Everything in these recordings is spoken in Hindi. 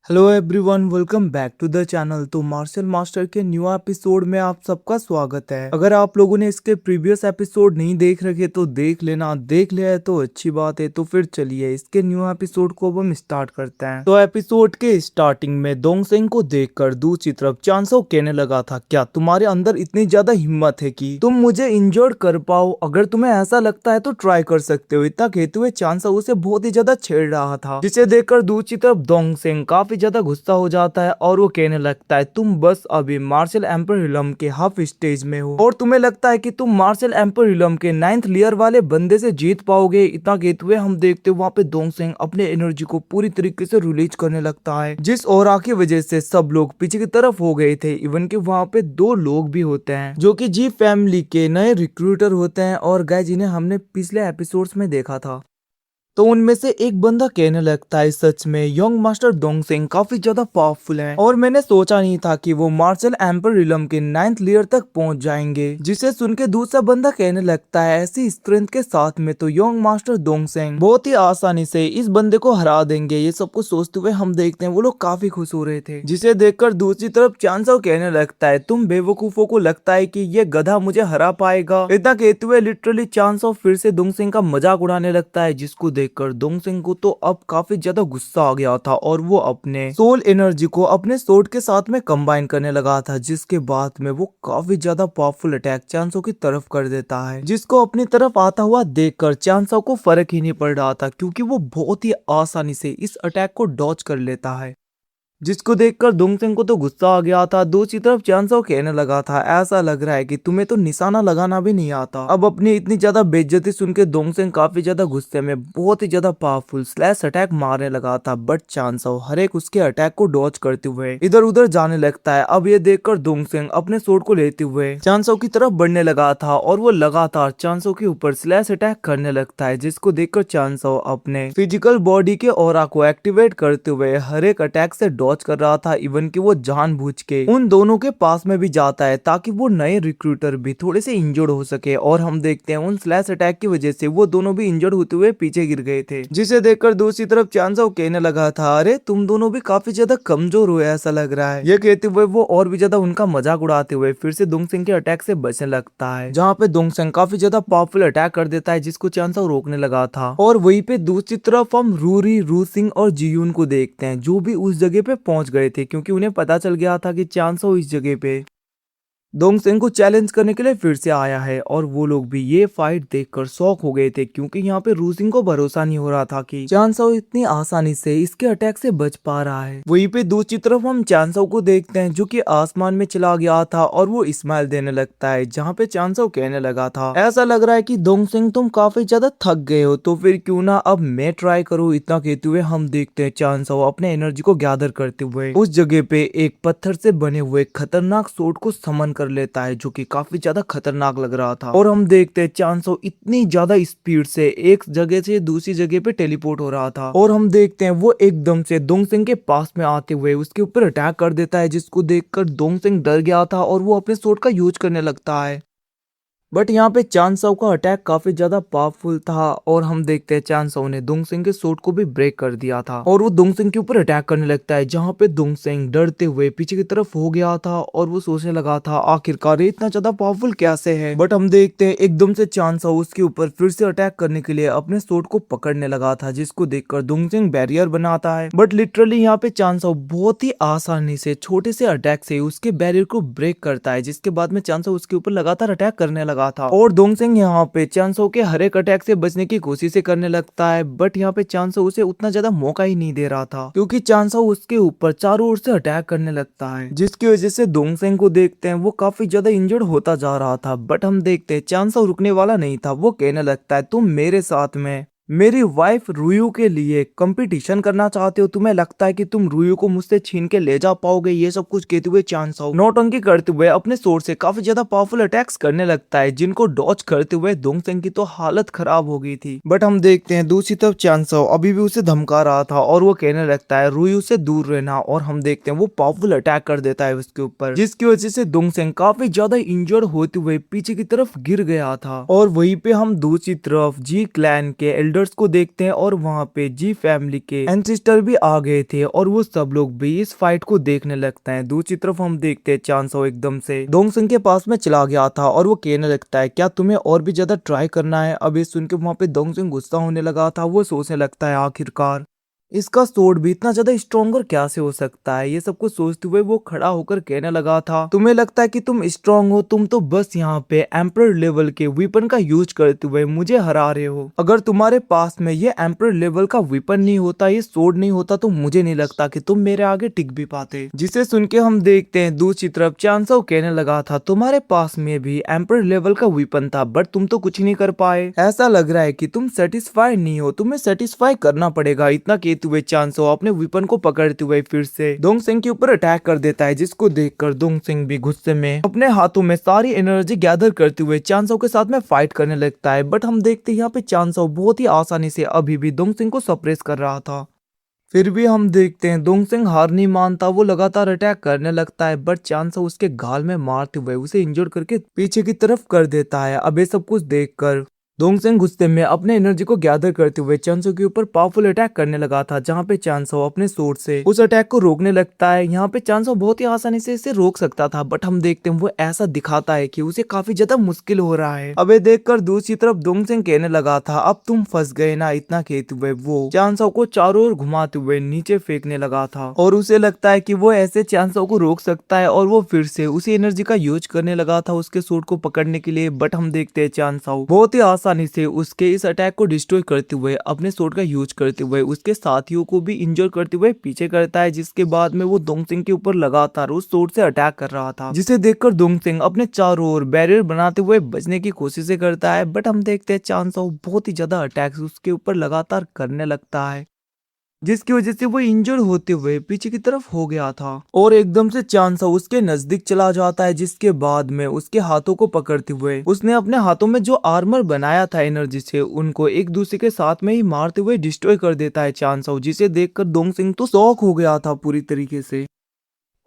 Hello everyone, welcome back to the channel. तो मार्शल मास्टर के न्यू एपिसोड में आप सबका स्वागत है। अगर आप लोगों ने इसके प्रीवियस एपिसोड नहीं देख रखे तो देख लेना, देख लिया है तो अच्छी बात है। तो फिर चलिए इसके न्यू एपिसोड को अब हम स्टार्ट करते हैं। तो एपिसोड के स्टार्टिंग में दोंगसेंग को देखकर दूसरी तरफ चांसो कहने लगा था, क्या तुम्हारे अंदर इतनी ज्यादा हिम्मत है कि तुम मुझे इंजर्ड कर पाओ? अगर तुम्हें ऐसा लगता है तो ट्राई कर सकते हो। इतना कहते हुए चांसो उसे बहुत ही ज्यादा छेड़ रहा था, जिसे देखकर दूसरी तरफ दोंगसेंग काफी ज्यादा गुस्सा हो जाता है और वो कहने लगता है, तुम बस अभी मार्शल एम्पर रिलम के हाफ स्टेज में हो और तुम्हें लगता है कि तुम मार्शल एम्पर रिलम के 9th लेयर वाले बंदे से जीत पाओगे। इतना कहते हुए हम देखते हैं वहाँ पे दोंगसेंग अपने एनर्जी को पूरी तरीके से रिलीज करने लगता है, जिस ऑरा की वजह से सब लोग पीछे की तरफ हो गए थे। इवन के वहाँ पे दो लोग भी होते हैं जो कि जी फैमिली के नए रिक्रूटर होते हैं और गाइस जिन्हें हमने पिछले एपिसोड्स में देखा था। तो उनमें से एक बंदा कहने लगता है, सच में यंग मास्टर दोंगसेंग काफी ज्यादा पावरफुल हैं और मैंने सोचा नहीं था कि वो मार्शल एम्पर रिलम के 9th लेयर तक पहुंच जाएंगे। जिसे सुन के दूसरा बंदा कहने लगता है, ऐसी स्ट्रेंथ के साथ में तो यंग मास्टर दोंगसेंग बहुत ही आसानी से इस बंदे को हरा देंगे। ये सब कुछ सोचते हुए हम देखते हैं वो लोग काफी खुश हो रहे थे, जिसे देखकर दूसरी तरफ चांसो कहने लगता है, तुम बेवकूफों को लगता है कि ये गधा मुझे हरा पाएगा? इतना कहते हुए लिटरली चांसो फिर से दोंगसेंग का मजाक उड़ाने लगता है, जिसको देखकर दोंगसेंग को तो अब काफी ज्यादा गुस्सा आ गया था और वो अपने सोल एनर्जी को अपने सोर्ड के साथ में कंबाइन करने लगा था, जिसके बाद में वो काफी ज्यादा पावरफुल अटैक चांसो की तरफ कर देता है, जिसको अपनी तरफ आता हुआ देखकर चांसो को फर्क ही नहीं पड़ रहा था, क्योंकि वो बहुत ही आसानी से इस अटैक को डॉज कर लेता है, जिसको देखकर दोंगसेंग को तो गुस्सा आ गया था। दूसरी तरफ चांसो कहने लगा था, ऐसा लग रहा है कि तुम्हें तो निशाना लगाना भी नहीं आता। अब अपनी इतनी ज्यादा बेइज्जती सुन के दोंगसेंग काफी ज्यादा गुस्से में बहुत ही ज्यादा पावरफुल स्लैश अटैक मारने लगा था, बट चांसो हर एक उसके अटैक को डॉज करते हुए इधर उधर जाने लगता है। अब ये देखकर दोंगसेंग अपने सोर्ड को लेते हुए चांसो की तरफ बढ़ने लगा था और वो लगातार चांसो के ऊपर स्लैश अटैक करने लगता है, जिसको देखकर चांसो अपने फिजिकल बॉडी के ऑरा को एक्टिवेट करते हुए हर एक अटैक से डॉज कर रहा था। इवन कि वो जानबूझ के उन दोनों के पास में भी जाता है ताकि वो नए रिक्रूटर भी थोड़े से इंजर्ड हो सके, और हम देखते हैं उन स्लैश अटैक की वजह से वो दोनों भी इंजर्ड होते हुए पीछे गिर गए थे, जिसे देखकर दूसरी तरफ चांसो कहने लगा था, अरे तुम दोनों भी काफी ज्यादा कमजोर हो ऐसा लग रहा है। ये कहते हुए वो और भी ज्यादा उनका मजाक उड़ाते हुए फिर से दोंगसेंग के अटैक से बचने लगता है, जहाँ पे दोंगसेंग काफी ज्यादा पावरफुल अटैक कर देता है, जिसको चांसो रोकने लगा था। और वहीं पे दूसरी तरफ हम रूरी, रूसिंग और जियून को देखते हैं, जो भी उस जगह पे पहुंच गए थे, क्योंकि उन्हें पता चल गया था कि चांसो इस जगह पे दोंगसेंग को चैलेंज करने के लिए फिर से आया है। और वो लोग भी ये फाइट देखकर शॉक हो गए थे, क्योंकि यहाँ पे रूसिंग को भरोसा नहीं हो रहा था कि चांसो इतनी आसानी से इसके अटैक से बच पा रहा है। वहीं पे दूसरी तरफ हम चांसो को देखते हैं, जो कि आसमान में चला गया था और वो स्माइल देने लगता है, जहाँ पे चांसो कहने लगा था, ऐसा लग रहा है कि दोंगसेंग तुम काफी ज्यादा थक गए हो, तो फिर क्यों ना अब मैं ट्राई करूँ। इतना कहते हुए हम देखते हैं चांसो अपने एनर्जी को गैदर करते हुए उस जगह पे एक पत्थर से बने हुए खतरनाक सोर्ड को समन कर लेता है, जो कि काफी ज्यादा खतरनाक लग रहा था। और हम देखते हैं चांसो इतनी ज्यादा स्पीड से एक जगह से दूसरी जगह पे टेलीपोर्ट हो रहा था, और हम देखते हैं वो एकदम से दोंगसेंग के पास में आते हुए उसके ऊपर अटैक कर देता है, जिसको देखकर दोंगसेंग डर गया था और वो अपने सोर्ड का यूज करने लगता है। बट यहाँ पे चांसो का अटैक काफी ज्यादा पावरफुल था, और हम देखते हैं चांसो ने दोंगसेंग के सोर्ड को भी ब्रेक कर दिया था और वो दोंगसेंग के ऊपर अटैक करने लगता है, जहाँ पे दोंगसेंग डरते हुए पीछे की तरफ हो गया था और वो सोचने लगा था आखिरकार ये इतना ज्यादा पावरफुल कैसे है। बट हम देखते हैं एकदम से चांसो उसके ऊपर फिर से अटैक करने के लिए अपने सोर्ड को पकड़ने लगा था, जिसको देखकर दोंगसेंग बैरियर बनाता है। बट लिटरली यहाँ पे चांसो बहुत ही आसानी से छोटे से अटैक से उसके बैरियर को ब्रेक करता है, जिसके बाद में चांसो उसके ऊपर लगातार अटैक करने लगा था। और दोंगसेंग यहाँ पे चांसो के हर एक अटैक से बचने की कोशिश करने लगता है, बट यहाँ पे चांसो उसे उतना ज्यादा मौका ही नहीं दे रहा था, क्योंकि चांसो उसके ऊपर चारों ओर से अटैक करने लगता है, जिसकी वजह से दोंगसेंग को देखते हैं वो काफी ज्यादा इंजर्ड होता जा रहा था। बट हम देखते हैं चांसो रुकने वाला नहीं था, वो कहने लगता है, तुम मेरे साथ में मेरी वाइफ रुयू के लिए कंपटीशन करना चाहते हो? तुम्हें लगता है कि तुम रुयू को मुझसे छीन के ले जा पाओगे? ये सब कुछ कहते हुए चांसो नौटंकी करते हुए अपने सोर्ड से काफी ज्यादा पावरफुल अटैक्स करने लगता है, जिनको डॉज करते हुए दोंगसेंग की तो हालत खराब हो गई थी। बट हम देखते हैं दूसरी तरफ चांसो अभी भी उसे धमका रहा था और वो कहने लगता है रुयू से दूर रहना, और हम देखते हैं वो पावरफुल अटैक कर देता है उसके ऊपर, जिसकी वजह से दोंगसेंग काफी ज्यादा इंजर्ड होते हुए पीछे की तरफ गिर गया था। और वहीं पे हम दूसरी तरफ जी क्लैन के एल्डर्स को देखते हैं और वहाँ पे जी फैमिली के एंसेस्टर भी आ गए थे और वो सब लोग भी इस फाइट को देखने लगते हैं। दूसरी तरफ हम देखते हैं चांसो एकदम से डोंगसिंग के पास में चला गया था और वो कहने लगता है क्या तुम्हें और भी ज्यादा ट्राई करना है। अब ये सुन के वहाँ पे डोंगसिंग गुस्सा होने लगा था। वो सोचने लगता है आखिरकार इसका सोर्ड भी इतना ज्यादा स्ट्रॉन्गर क्या से हो सकता है। ये सब कुछ सोचते हुए वो खड़ा होकर कहने लगा था तुम्हें लगता है कि तुम स्ट्रॉन्ग हो, तुम तो बस यहाँ पे एम्पर लेवल के वेपन का यूज करते हुए मुझे हरा रहे हो। अगर तुम्हारे पास में ये एम्पर लेवल का वेपन नहीं होता, ये सोर्ड नहीं होता, तो मुझे नहीं लगता कि तुम मेरे आगे टिक भी पाते। जिसे सुन के हम देखते हैं दूसरी तरफ चांसो कहने लगा था तुम्हारे पास में भी एम्पर लेवल का वेपन था बट तुम तो कुछ नहीं कर पाए। ऐसा लग रहा है कि तुम सेटिस्फाई नहीं हो, तुम्हें सेटिस्फाई करना पड़ेगा। इतना कहते हुए चांसो अपने वेपन को पकड़ते हुए फिर से डोंगसिंग के ऊपर अटैक कर देता है, जिसको देखकर डोंगसिंग भी गुस्से में अपने हाथों में सारी एनर्जी गैदर करते हुए चांसो के साथ में फाइट करने लगता है। बट हम देखते हैं यहाँ पे चांसो बहुत ही आसानी से अभी भी डोंगसिंग को सप्रेस कर रहा था। फिर भी हम देखते हैं डोंगसिंग हार नहीं मानता, वो लगातार अटैक करने लगता है बट चांसो उसके गाल में मारते हुए उसे इंजर्ड करके पीछे की तरफ कर देता है। अब ये सब कुछ देखकर डोंगसिंग गुस्से में अपने एनर्जी को गैदर करते हुए चांसो के ऊपर पावरफुल अटैक करने लगा था, जहां पे चांसो अपने सोर्ड से उस अटैक को रोकने लगता है। यहाँ पे चांसो बहुत ही आसानी से इसे रोक सकता था बट हम देखते हैं वो ऐसा दिखाता है कि उसे काफी ज्यादा मुश्किल हो रहा है। अब ये देखकर दूसरी तरफ डोंगसिंग कहने लगा था अब तुम फंस गए ना। इतना कहते हुए वो चांसो को चारों ओर घुमाते हुए नीचे फेंकने लगा था और उसे लगता है कि वो ऐसे चांसो को रोक सकता है और वो फिर से उसी एनर्जी का यूज करने लगा था उसके सोर्ड को पकड़ने के लिए। बट हम देखते हैं चांसो बहुत ही आसानी से उसके इस अटैक को डिस्ट्रॉय करते हुए अपने सोर्ड का यूज करते हुए उसके साथियों को भी इंजर करते हुए पीछे करता है, जिसके बाद में वो डोंगसिंग के ऊपर लगातार उस सोर्ड से अटैक कर रहा था, जिसे देखकर डोंगसिंग अपने चारों ओर बैरियर बनाते हुए बचने की कोशिश करता है। बट हम देखते हैं चांसो बहुत ही ज्यादा अटैक्स उसके ऊपर लगातार करने लगता है, जिसकी वजह से वो इंजर्ड होते हुए पीछे की तरफ हो गया था और एकदम से चांसो उसके नजदीक चला जाता है, जिसके बाद में उसके हाथों को पकड़ते हुए उसने अपने हाथों में जो आर्मर बनाया था एनर्जी से उनको एक दूसरे के साथ में ही मारते हुए डिस्ट्रॉय कर देता है चांसो, जिसे देखकर डोंगसिंग तो शॉक हो गया था पूरी तरीके से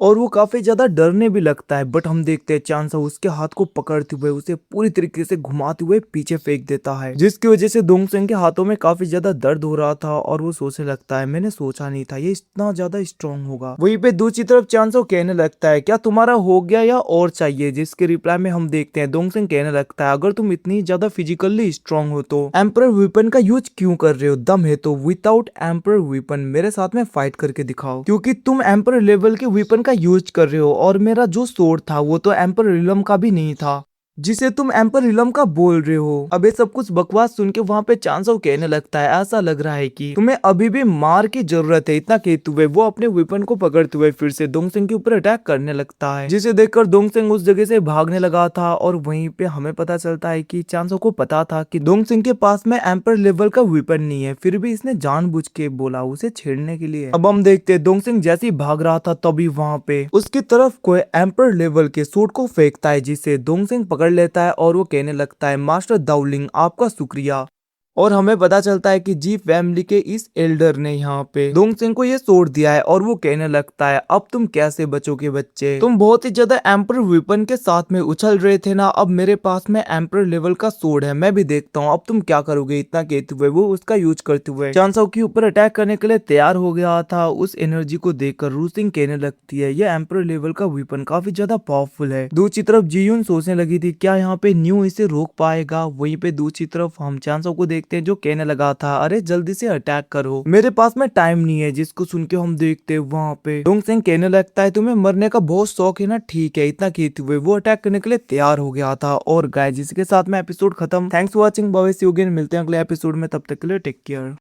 और वो काफी ज्यादा डरने भी लगता है। बट हम देखते हैं चांसो उसके हाथ को पकड़ते हुए उसे पूरी तरीके से घुमाते हुए पीछे फेंक देता है, जिसकी वजह से डोंगसिंग के हाथों में काफी ज्यादा दर्द हो रहा था और वो सोचने लगता है मैंने सोचा नहीं था ये इतना ज्यादा स्ट्रॉन्ग होगा। वहीं पे दूसरी तरफ चांसो कहने लगता है क्या तुम्हारा हो गया या और चाहिए, जिसके रिप्लाई में हम देखते हैं डोंगसिंग कहने लगता है अगर तुम इतनी ज्यादा फिजिकली स्ट्रॉन्ग हो तो एम्परर वेपन का यूज क्यों कर रहे हो। दम है तो विदाउट एम्परर वेपन मेरे साथ में फाइट करके दिखाओ, क्योंकि तुम एम्परर लेवल के वेपन का यूज कर रहे हो और मेरा जो सोर्ड था वो तो एम्पर रिलम का भी नहीं था, जिसे तुम एम्पर रिलम का बोल रहे हो। अब ये सब कुछ बकवास सुन के वहाँ पे चांसो कहने लगता है ऐसा लग रहा है कि तुम्हें अभी भी मार की जरूरत है। इतना कहते हुए वो अपने वेपन को पकड़ते हुए फिर से डोंगसिंग के ऊपर अटैक करने लगता है, जिसे देखकर डोंगसिंग उस जगह से भागने लगा था और वहीं पे हमें पता चलता है कि चांसो को पता था कि डोंगसिंग के पास में एम्पर लेवल का वेपन नहीं है, फिर भी इसने जानबूझ के बोला उसे छेड़ने के लिए। अब हम देखते हैं डोंगसिंग जैसे ही भाग रहा था तभी वहाँ पे उसकी तरफ कोई एम्पर लेवल के सूट को फेंकता है, जिसे डोंगसिंग पकड़ लेता है और वो कहने लगता है मास्टर दाओलिंग आपका शुक्रिया। और हमें पता चलता है कि जी फैमिली के इस एल्डर ने यहाँ पे डोंगसिंग को ये सोड दिया है और वो कहने लगता है अब तुम कैसे बचोगे बच्चे, तुम बहुत ही ज्यादा एम्पर वेपन के साथ में उछल रहे थे ना, अब मेरे पास में एम्पर लेवल का सोड है, मैं भी देखता हूँ अब तुम क्या करोगे। इतना कहते हुए वो उसका यूज करते हुए चांसो के ऊपर अटैक करने के लिए तैयार हो गया था। उस एनर्जी को देखकर रूसिंग कहने लगती है ये एम्पर लेवल का वेपन काफी ज्यादा पावरफुल है। दूसरी तरफ जीयून सोचने लगी थी क्या यहाँ पे न्यू इसे रोक पाएगा। वहीं पे दूसरी तरफ हम चांसो को देखते हैं जो कहने लगा था अरे जल्दी से अटैक करो, मेरे पास में टाइम नहीं है। जिसको सुन के हम देखते हैं वहाँ पे डोंगसिंग कहने लगता है तुम्हें मरने का बहुत शौक है ना, ठीक है। इतना कहते हुए वो अटैक करने के लिए तैयार हो गया था और गाइस जिसके साथ में एपिसोड खत्म। Thanks for watching, bye see you again, मिलते हैं अगले एपिसोड में, तब तक के लिए टेक केयर।